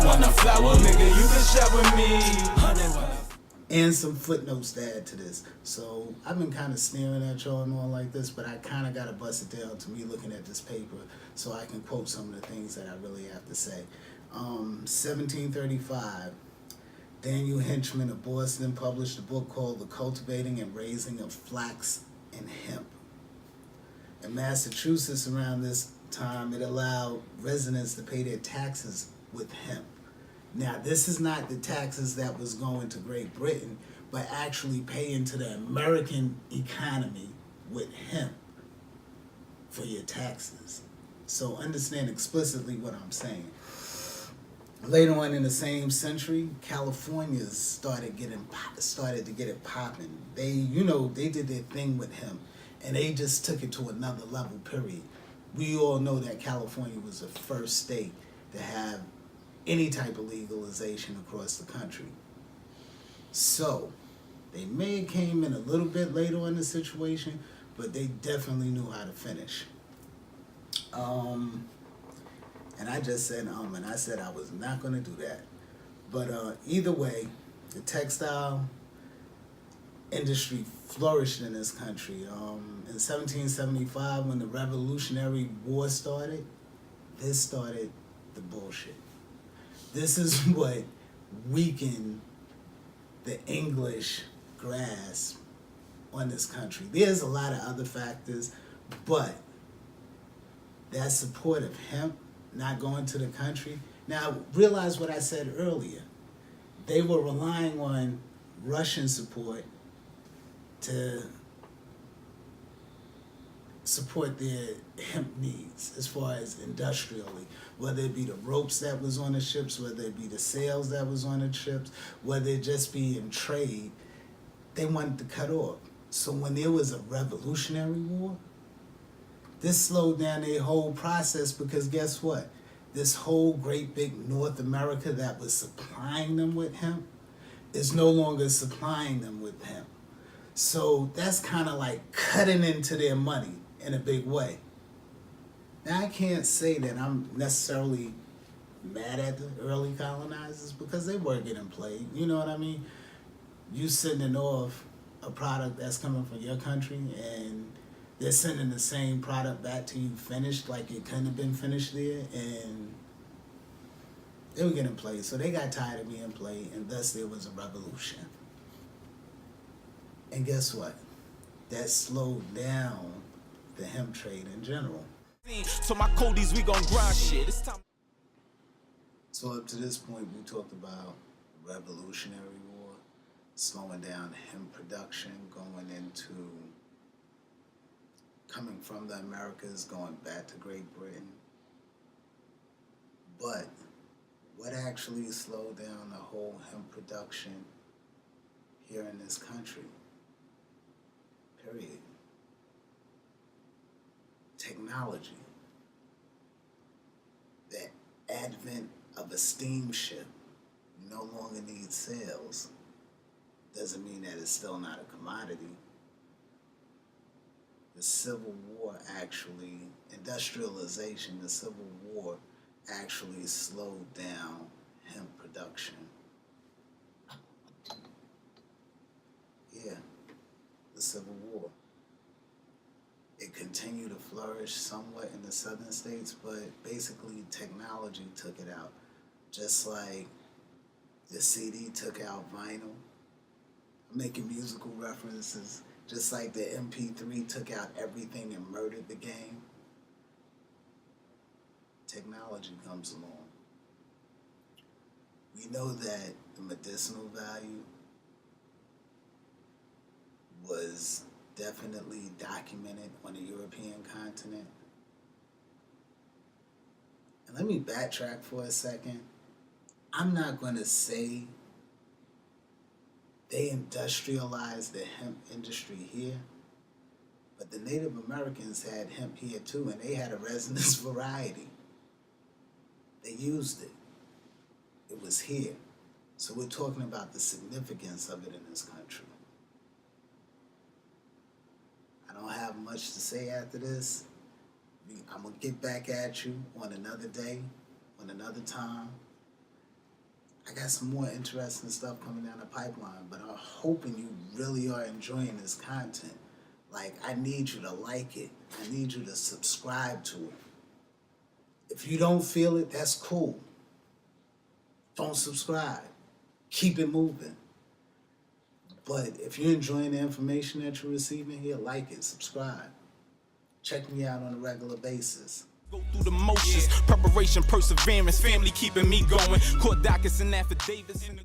want a flower, nigga, you can share with me. And some footnotes to add to this. So I've been kind of sneering at y'all and all like this, but I kind of got to bust it down to me looking at this paper so I can quote some of the things that I really have to say. 1735, Daniel Henchman of Boston published a book called The Cultivating and Raising of Flax and Hemp. In Massachusetts around this time, it allowed residents to pay their taxes with hemp. Now, this is not the taxes that was going to Great Britain, but actually pay into the American economy with hemp for your taxes. So understand explicitly what I'm saying. Later on in the same century, California started to get it popping. They did their thing with hemp, and they just took it to another level, period. We all know that California was the first state to have any type of legalization across the country. So, they may have came in a little bit later in the situation, but they definitely knew how to finish. And I just said and I said I was not going to do that. But either way, the textile industry flourished in this country. In 1775, when the Revolutionary War started, this started the bullshit. This is what weakened the English grasp on this country. There's a lot of other factors, but that support of hemp not going to the country. Now, realize what I said earlier. They were relying on Russian support to support their hemp needs as far as industrially, whether it be the ropes that was on the ships, whether it be the sails that was on the ships, whether it just be in trade, they wanted to cut off. So when there was a Revolutionary War, this slowed down their whole process because guess what? This whole great big North America that was supplying them with hemp is no longer supplying them with hemp. So that's kind of like cutting into their money in a big way. Now, I can't say that I'm necessarily mad at the early colonizers because they were getting played. You know what I mean? You sending off a product that's coming from your country and they're sending the same product back to you finished like it couldn't have been finished there, and they were getting played. So they got tired of being played, and thus there was a revolution. And guess what? That slowed down the hemp trade in general. So my codies, we gon' grind shit. It's time. So up to this point, we talked about the Revolutionary War, slowing down hemp production, going into coming from the Americas, going back to Great Britain. But what actually slowed down the whole hemp production here in this country? Period. Technology. The advent of a steamship no longer needs sails. Doesn't mean that it's still not a commodity. The Civil War actually, industrialization, the Civil War actually slowed down hemp production. Yeah, the Civil War. It continued to flourish somewhat in the southern states, but basically technology took it out. Just like the CD took out vinyl. I'm making musical references. Just like the MP3 took out everything and murdered the game. Technology comes along. We know that the medicinal value was definitely documented on the European continent. And let me backtrack for a second. I'm not going to say they industrialized the hemp industry here, but the Native Americans had hemp here too, and they had a resinous variety. They used it. It was here. So we're talking about the significance of it in this country. I don't have much to say after this. I'm going to get back at you on another day, on another time. I got some more interesting stuff coming down the pipeline, but I'm hoping you really are enjoying this content. Like, I need you to like it. I need you to subscribe to it. If you don't feel it, that's cool. Don't subscribe. Keep it moving. But if you're enjoying the information that you're receiving here, like it, subscribe. Check me out on a regular basis. Go through the motions, preparation, perseverance, family keeping me going. Court dockets and affidavits in the